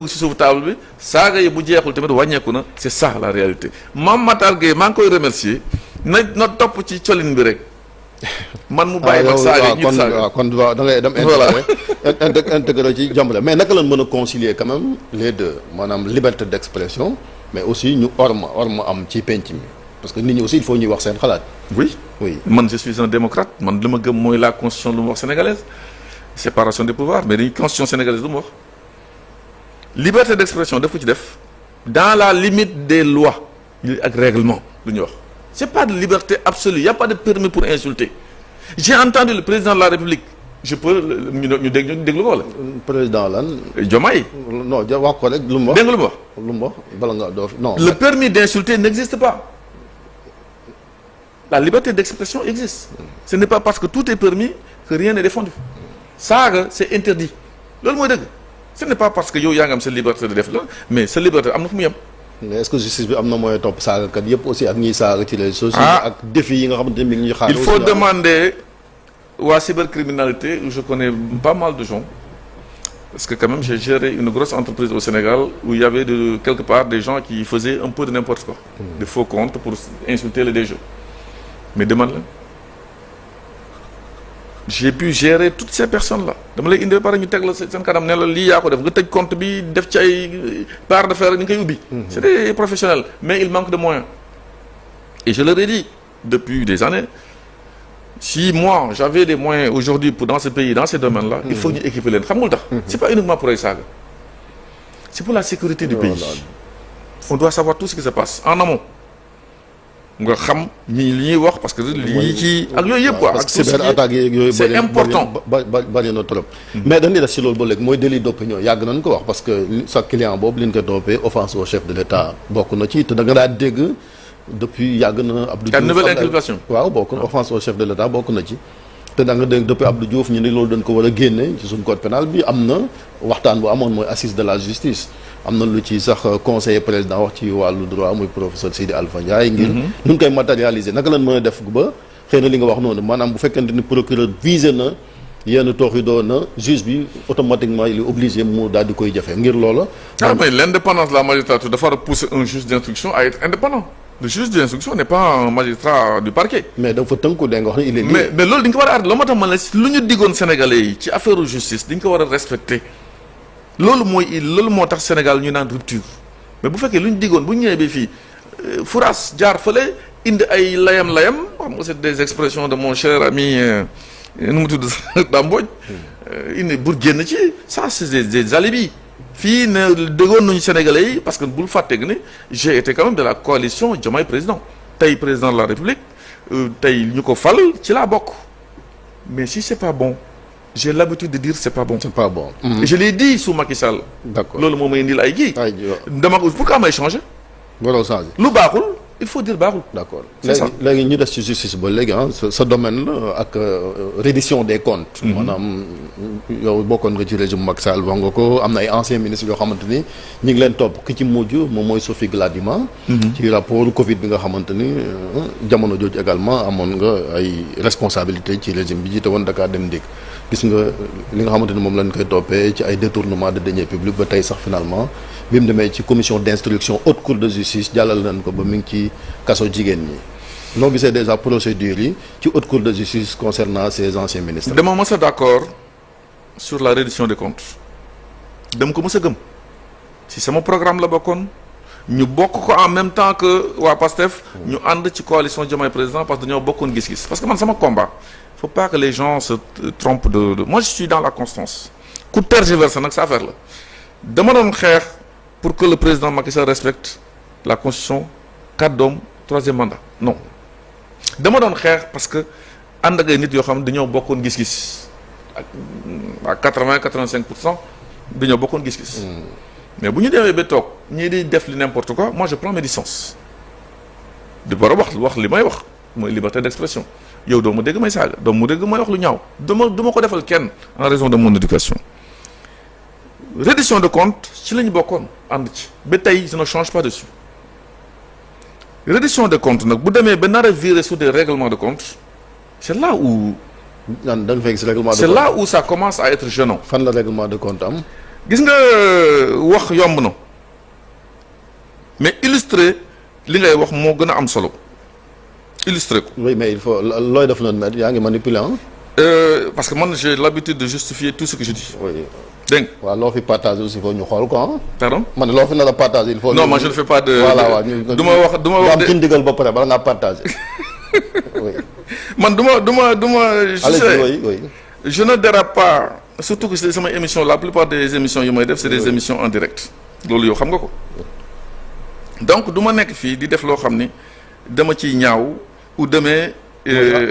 si suuf table bi saaga yi bu jeexul tamit wàññeeku na c'est ça la réalité Mame Matar Gueye maa ngi koy remercier na topp ci colin bi rek man mu bàyyi mag saaga ñi saaga kon da ngay dem intégré ci jàmbale mais naka lañ mën a concilier quand même les deux maanaam liberté d'expression mais aussi ñu orma am ci penc mi parce que nit ñi aussi il faut ñuy wax seen xalaat. oui man je suis un démocrate man li ma gëm mooy la constitution lu mu wax sénégalaise séparation des pouvoirs mais dañuy constitution sénégalaise lu mu wax liberté d'expression daf ko ci def dans la limite des lois ak règlement lu ñuy wax c'est pas de liberté absolue il y a pas de permis pour insulter j'ai entendu le président de la République je peux ñu déglu ko wala. président lan. Diomaye. non wax ko rek lu mu wax. dégg nga lu mu wax. lu mu wax bala nga doo non. le permis d'insulter n'existe pas. La liberté d'expression existe. Ce n'est pas parce que tout est permis que rien n'est défendu. Saaga c'est interdit. loolu mooy dëgg. Ce n'est pas parce que yow yaa ngi am sa liberté de def la mais sa liberté am na fu mu yem. mais est-ce que justice bi am na mooy topp saagakat yëpp aussi ak ñiy saaga ci les sociaux. ak défis yi nga xamante ne mi ngi ñuy xaar. Il faut demander waa cybercriminalité où je connais pas mal de gens parce que quand même j'ai géré une grosse entreprise au Sénégal où il y avait quelque part des gens qui faisaient un peu de n'importe quoi. Des faux comptes pour insulter le DG. Mais demande-le. J'ai pu gérer toutes ces personnes-là dama lay indi ba pare ñu teg la seen kanam ne la lii yaa ko def nga tëj compte bi def ci ay part de fer ñu koy ubbi. C'est des professionnels mais il manque de moyens. Et je leur ai dit depuis des années si moi j'avais des moyens aujourd'hui pour dans ce pays dans ces domaines-là. Il faut ñu équiper leen xam nga lu tax. C'est pas uniquement pour ay saaga. C'est pour la sécurité du pays. On doit savoir tout ce qui se passe en amont. nga xam ñi li ñuy wax parce que lii ci ak yooyu yëpp quoi ak cyberattaques yeeg yooyu c'est important bari na trop mais dañuy def si loolu ba léegi mooy délit d'opinion yàgg nañ ko wax parce que sa client boobu li ñu ko toppee offense au chef de l'État bokk na ci te da nga daa dégg depuis yàgg na Abdou Diouf nouvelle inculpation waaw bokk na offense au chef de l'État bokk na ci te da nga dégg depuis Abdou Diouf ñu ne loolu dañ ko war a génne ci suñu code pénal bi am na waxtaan bu amoon mooy assise de la justice am na lu ci sax conseiller président wax ci wàllu droit muy professeur Sidi Alpha Ndiaye ngir ñu ngi koy matérialiser naka lañ mën a def ba xëy na li nga wax noonu maanaam bu fekkente ni procureur visé na yenn toox yi doon na juge bi automatiquement il est obligé mu daal di koy jafe ngir loola. mais l'indépendance de la magistrature dafa war a pousser un juge d'instruction à être indépendant le juge d'instruction n'est pas un magistrat du parquet. mais dafa tënku da nga wax ne il est libre. mais loolu dañ ko war a arrêter loolu moo tax man la lu ñu diggoon Sénégalais yi ci affaire justice dañ ko war a respecter. loolu moo tax Sénégal ñu naan rupture mais bu fekkee lu ñu diggoon bu ñu ñëwee ba fii Fouras jaar fële indi ay layam xam nga c'est des expressions de mon cher ami nu mu tudd Damboj indi pour génn ci ça c'est des alibis fii ne déggoon nañu Sénégalais yi parce que bul fàtte que ni j'ai été quand même de la coalition Diomaye président tey président de la République tey ñu ko fal ci laa bokk mais si c'est pas bon j'ai l'habitude de dire c'est pas bon. C'est pas bon. Et je l'ai dit sous Macky Sall. D'accord loolu moo may indil ay ji. dama ko pourquoi may changer. waroo changer. lu baaxul il faut dire baaxul. d'accord léegi ñu des ci justice ba léegi sa domaine la ak reddition des comptes. maanaam yow bokkoon nga ci régime Macky Sall wax nga ko am na ay anciens ministres yoo xamante ni ñu ngi leen topp ki ci mujj moom mooy Sophie Gladima. ci rapport Covid bi nga xamante ni jamono jooju également amoon nga ay responsabilités ci régime bi jiite woon Dakar Dem Dikk. gis nga li nga xamante ni moom lañ koy toppee ci ay détournement de deniers publics ba tey sax finalement bi mu demee ci commission d'instruction haute cour de justice jàllal nañ ko ba mi ngi ci kaso jigéen ñi noo gisee déjà procédures yi ci haute cour de justice concernant ces anciens ministres. dama mës a d'accord sur la reddition des comptes dama ko mës a gëm si sama programme la bokkoon ñu bokk ko en même temps que waa PASTEF ñu ànd ci coalition Diomaye président parce que dañoo bokkoon gis-gis parce que man sama combat faut pas que les gens se trompent de moi je suis dans la constance ku tergiverser nag sa affaire la dama doon xeex pour que le président Macky Sall respecte la constitution kàddoom troisième mandat non dama doon xeex parce que ànd ak ay nit yoo xam ne dañoo bokkoon gis-gis ak 80-85% dañoo bokkoon gis-gis mais bu ñu demee ba toog ñii di def li n'importe quoi moi je prends mes distances di war a wax li may wax mooy liberté d'expression yow doo ma dégg may saaga doo ma dégg may wax lu ñaaw du ma ko defal kenn en raison de mon éducation reddition de compte ci la ñu bokkoon ànd ci ba tey je ne change pas dessus reddition de compte nag bu demee ba nar a virer sur des règlements de compte c'est là où da nga fekk si règlement de compte c'est là où ça commence à être gênant. fan la règlement de compte am. gis nga wax yomb na mais illustrer li ngay wax moo gën a am solo illustrer ko. oui mais il faut looy def noonu mais yaa ngi manipuler ah. parce que man j'ai l'habitude de justifier tout ce que je dis. oui. dégg nga. waaw loo fi partager aussi il faut ñu xool ko ah. pardon. man loo fi nar a partager il faut. non moi je ne fais pas de. voilà waaw du ma wax am ci ndigal ba pare bala ngaa partager. oui. man du ma. allez-y oui. je ne dérape pas surtout que c'est sama émission la plupart des émissions yu may def c'est des émissions en direct loolu yow xam nga ko donc du ma nekk fii di def loo xam ni dama ciy ñaaw ou demee.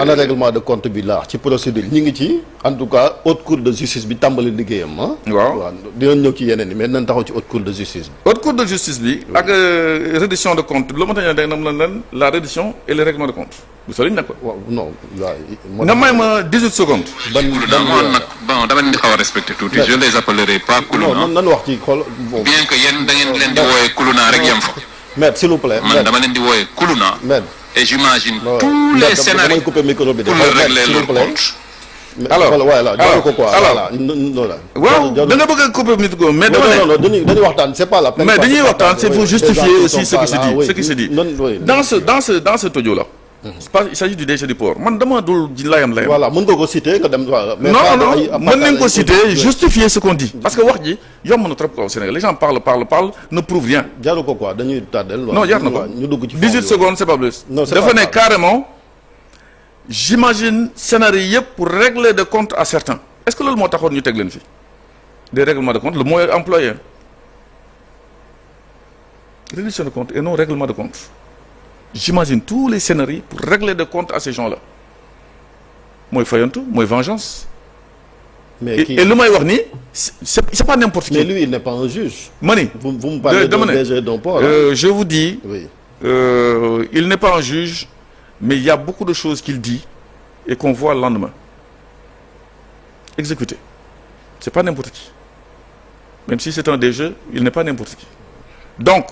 ana règlement de compte bi laa ci procédure ñu ngi ci en tout cas haute cour de justice bi tàmbali liggéeyam ah. waaw dinañ ñëw ci yeneen yi mais dinañ taxaw ci haute cour de justice bi. haute cour de justice bi. ak reddition de compte bi la ma tax a ne la reddition et le règlement de compte. bu soobee ñu nekk waaw non nga may ma 18 secondes. bon dama leen di xaw a respecté tuuti. je les appellerai pas Kuluna. non nan wax ci xool. bien que yéen da ngeen leen di wooyee Kuluna rek yem fa. maître s'il vous plaît. man dama leen di wooyee Kuluna. et j'imagine tous les scénarios pour leur régler leur compte. alors voilà jaru ko quoi waaw da nga bëgg a couper nit ko mais dama ne non dañuy waxtaan c'est pas la peine. mais dañuy waxtaan c'est pour justifier aussi ce qui se dit dans ce audio là. il s'agit du DG du port man dama dul layam. voilà mën nga ko citer nga dem. non mën nañ ko citer justifier ce qu'on dit. parce que wax ji yomb na trop au Sénégal les gens parlent ne prouvent rien. jaru ko quoi dañuy tàddeel. non jar na ko ñu dugg ci 18 secondes c'est pas plus. non c'est dafa ne carrément j'imagine scénario yëpp pour régler des comptes à certains. est-ce que loolu moo taxoon ñu teg leen fi des règlements de compte le mot est employé reddition de compte et non règlement de compte. J'imagine tous les scénarios pour régler des comptes à ces gens-là mooy fayantu mooy vengeance. mais et lu may wax ni c'est pas n'importe qui. mais lui il n'est pas un juge. mani vous me parlez d'un DG d'un port. je vous dis. oui. Il n'est pas un juge mais il y a beaucoup de choses qu'il dit et qu'on voit le lendemain exécuté. C'est pas n'importe qui. Même si c'est un DG il n'est pas n'importe qui. Donc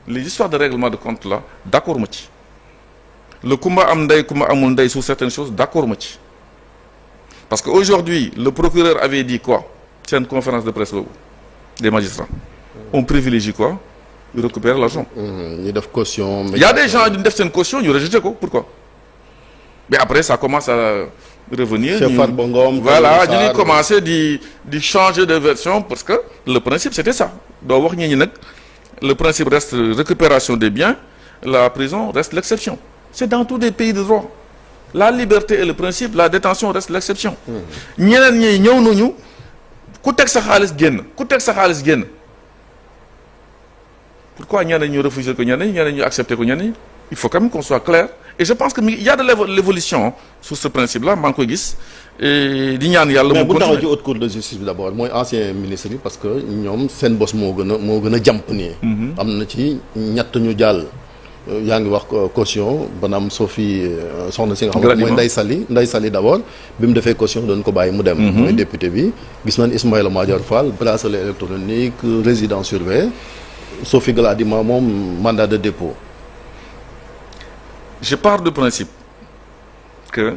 les histoires de règlement de compte là d'accord ma ci le kumba am ndey kumba amul ndey sur certaines choses d'accord ma ci parce que aujourd'hui le procureur avait dit quoi c'est une conférence de presse boobu des magistrats on privilégie quoi ils récupèrent l'argent. ñu def caution. il y a des gens ñu def seen caution ñu rejeté ko pourquoi mais après ça commence à revenir. Cheikh Farba Ngom voilà ñu ngi commencé di changer de version parce que le principe c'était ça doo wax ñi nag. Le principe reste récupération des biens, la prison reste l'exception. C'est dans tous les pays de droit. La liberté est le principe, la détention reste l'exception. ñeneen ñi ñëw nañu ku teg sa xaalis génn. Pourquoi ñeneen ñu refuser ko ñeneen ñu accepter ko ñeneen il faut quand même qu'on soit clair et je pense que il y a de l'évolution sur ce principe-là maa ngi koy gis et di ñaan yàlla. mais bu taxaw ci haute cour de justice bi d'abord mooy ancien ministre bi parce que ñoom seen bos moo gën a jàmp nii. am na ci ñett ñu jàll. yaa ngi wax caution banaam Sophie soxna si nga xam ne mooy Ndeye Sali d'abord bi mu defee caution doon ko bàyyi mu dem. mooy député bi gis nañ Ismaïla Madior Fall bracelet électronique résidence surveillée Sophie Gladima moom mandat de dépôt. Je pars du principe que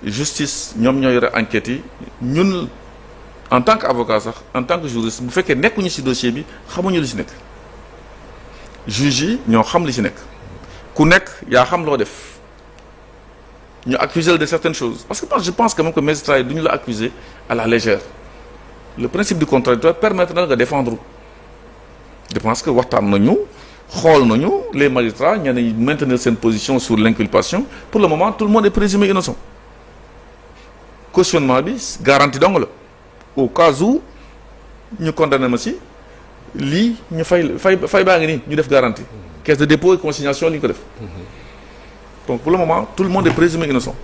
justice ñoom ñoo yore enquête yi ñun en tant qu'avocat sax en tant que juriste bu fekkee nekkuñu ci dossier bi xamuñu li ci nekk juge yi ñoo xam li ci nekk ku nekk yaa xam loo def ñu accuser de certaines choses parce que je pense quand même que magistrat yi duñu la accuser à la légère le principe du contradictoire permettre na nga défendre je pense que waxtaan nañu xool nañu les magistrats ñenn ñi maintenir seen position sur l'inculpation pour le moment tout le monde est présumé innocent cautionnement bi garantie dong la au cas où ñu condamné ma si lii ñu fay baa ngi nii ñu def garantie caisse de dépôt et consignation li ñu ko def donc pour le moment tout le monde est présumé innocent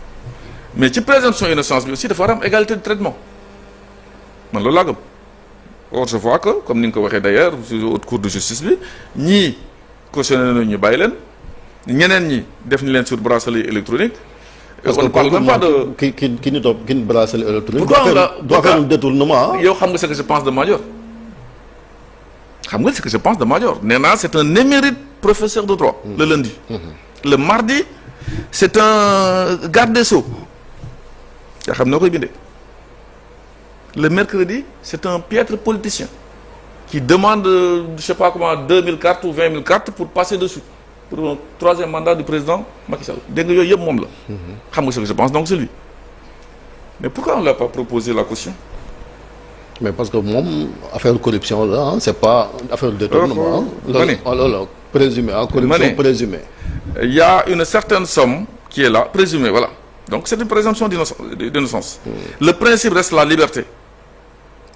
mais ci présomption innocence bi aussi dafa war a am égalité de traitement man loolu laa gëm or je vois que comme ni nga ko waxee d'ailleurs sur haute cour de justice bi ñii cautionné nañu ñu bàyyi leen ñeneen ñi def ni leen sur bracelet électronique. on ne parle même pas de ki ñu topp ki ñu bracelet électronique. pourquoi faire un détournement. yow xam nga ce que je pense de Madior xam nga ce que je pense de Madior nee naa c'est un émérite professeur de droit. le lundi. le mardi c'est un garde des sceaux. yaa xam noo koy bindee Le mercredi, c'est un piètre politicien qui demande, je sais pas comment, 2000 cartes ou 20 000 cartes pour passer dessus. Pour un troisième mandat du président Macky Sall. Dès que je pense que je pense, donc c'est lui. Mais pourquoi on ne l'a pas proposé la caution? Mais parce que mon affaire de corruption là, hein, c'est pas affaire de détournement. Présumé, corruption présumée. Il y a une certaine somme qui est là, présumée, voilà. Donc c'est une présomption d'innocence. Le principe reste la liberté.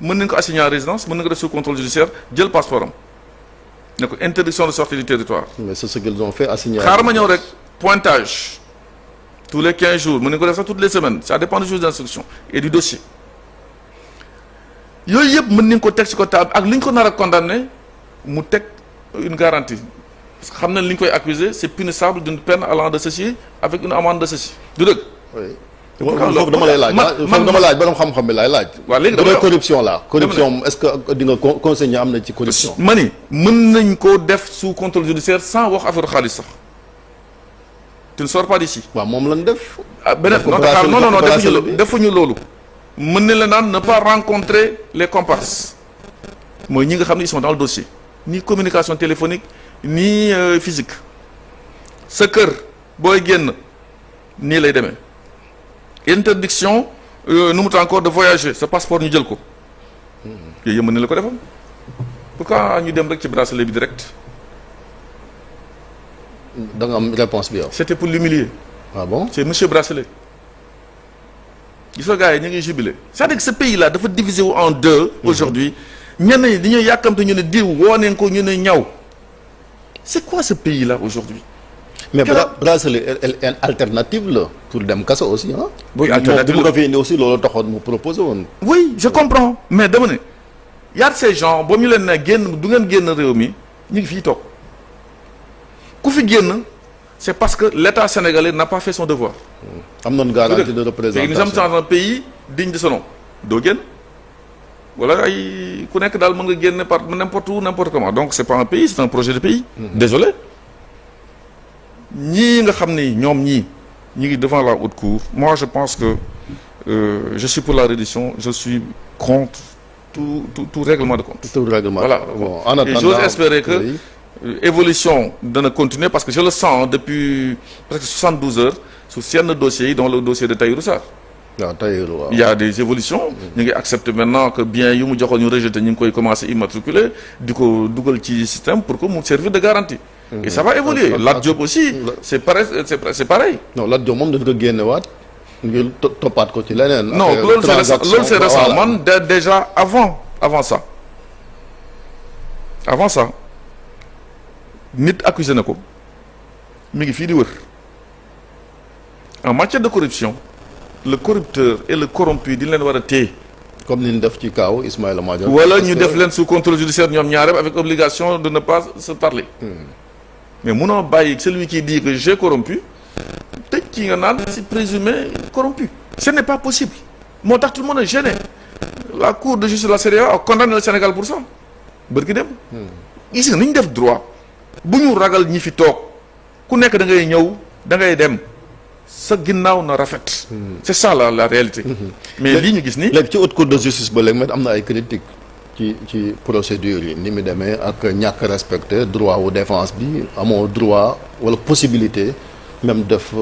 Mën nañ ko assigner à résidence, mën nañ ko def sous contrôle judiciaire, jël passeport am. Ne ko interdiction de sortie du territoire. Mais c'est ce qu'ils ont fait, assigner. Xaar ma ñëw rek pointage. Tous les 15 jours, mën nañ ko def sax toutes les semaines. Ça dépend du juge d'instruction et du dossier. Yooyu yëpp mën nañ ko teg ci ko table ak li ñu ko nar a condamné mu teg une garantie. Parce que xam nañ li ñu koy accusé, c'est punissable d'une peine allant de ceci avec une amende de ceci. Du dëgg. Oui. foofu dama lay laaj foofu dama laaj borom xam-xam bi laay laaj. waaw léegi dama corruption la corruption est-ce que di nga conseiller am na ci corruption. ma ni mën nañ koo def sous contrôle judiciaire sans wax affaire xaalis sax. Tu ne sors pas d'ici. waaw moom lañ def. ah beneen non defuñu loolu. mën na la naan ne pas rencontrer les comparses. mooy ñi nga xam ne ils sont dans le dossier. ni communication téléphonique ni physique. sa kër booy génn nii lay demee. interdiction nu mu encore de voyager sa passeport ñu jël ko. yooyu yëpp mën na la ko defam. pourquoi ñu dem rek ci bracelet bi direct. da nga am réponse bi yow. c'était pour l'humilier. ah bon c'est monsieur bracelet. gis nga gars yi ñu ngi jubilé. c'est-à-dire que ce pays là dafa divisé wu en deux. aujourd'hui ñenn ñi dañuy yàkkamte ñu ne diw woo nañ ko ñu ne ñaw. c'est quoi ce pays là aujourd'hui. mais bracelet une alternative là pour dem kaso aussi ah. oui alternative la mu aussi loolu taxoon mu proposé woon. oui je comprends mais dama ne y a ces gens boo ñu leen ne génn du ngeen génn réew mi ñu ngi fii toog ku fi génn c'est parce que l'État sénégalais n'a pas fait son devoir. am nañu garantie de représentation. nous sommes dans un pays digne de ce nom doo génn wala ay ku nekk daal mën nga génn par n'importe où n'importe comment donc c'est pas un pays c'est un projet de pays. Désolé. ñii nga xam ni ñoom ñii ñi ngi devant la haute cour moi je pense que je suis pour la reddition je suis contre tout règlement de compte. Tout règlement. Voilà. Bon, en attendant, et j'ose espérer que oui. Évolution dana continuer parce que je le sens depuis presque 72 heures sur certains dossiers dont le dossier de Tahirou Sarr. waaw Tahirou waaw. Il y a des évolutions. ñu ngi accepter maintenant que bien yu mu joxoon ñu rejeté ñu ngi koy commencer immatriculer di ko dugal ci système pour que mu servir de garantie. Et ça va évoluer. Lat Diop aussi c'est pareil. non Lat Diop moom dañ ko génnewaat ngir toppaat ko ci leneen. non loolu c'est récent man déjà avant ça nit accusé na ko mi ngi fii di wër en matière de corruption le corrupteur et le corrompu di leen war a téye. comme ni ñu def ci kaw Ismaïla Madior. wala ñu def leen sous contrôle judiciaire ñoom ñaareel avec obligation de ne pas se parler. mais munoo bàyyi celui qui dit que j'ai corrompu tëj kii nga naan c'est présumé corrompu. ce n'est pas possible moo tax tout le monde est gêné la cour de justice de la CEDEAO a condamné le Sénégal pour ça bërki dem. gis nga ni ñu def droit bu ñu ragal ñi fi toog ku nekk da ngay ñëw da ngay dem sa ginnaaw na rafet. c'est ça la réalité. mais lii ñu gis ni léegi ci haute cour de justice ba léegi am na ay critiques ci procédure yi ni mu demee ak ñàkk respecter droit wu défense bi amoo droit wala possibilité même def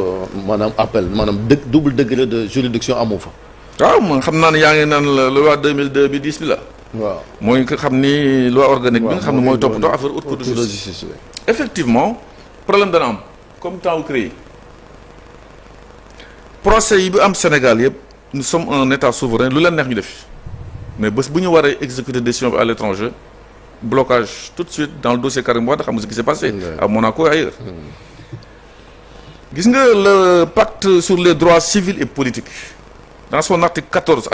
maanaam appel maanaam double degré de juridiction amu fa. waaw man xam naa ne yaa ngi naan la loi 2002 bi 10 bi la. waaw mooy nga xam ni loi organique bi nga xam ne mooy toppatoo affaire haute cour de justice. effectivement problème dana am comme temps wu créé procès yi bi am Sénégal yëpp nous sommes un état souverain lu leen neex ñu def mais bés bu ñu waree exécuter décision bi à l'étranger blocage tout de suite dans le dossier Karim Wade xam nga ce qui s'est passé à Monaco et ailleurs. gis nga le pacte sur les droits civils et politiques dans son article 14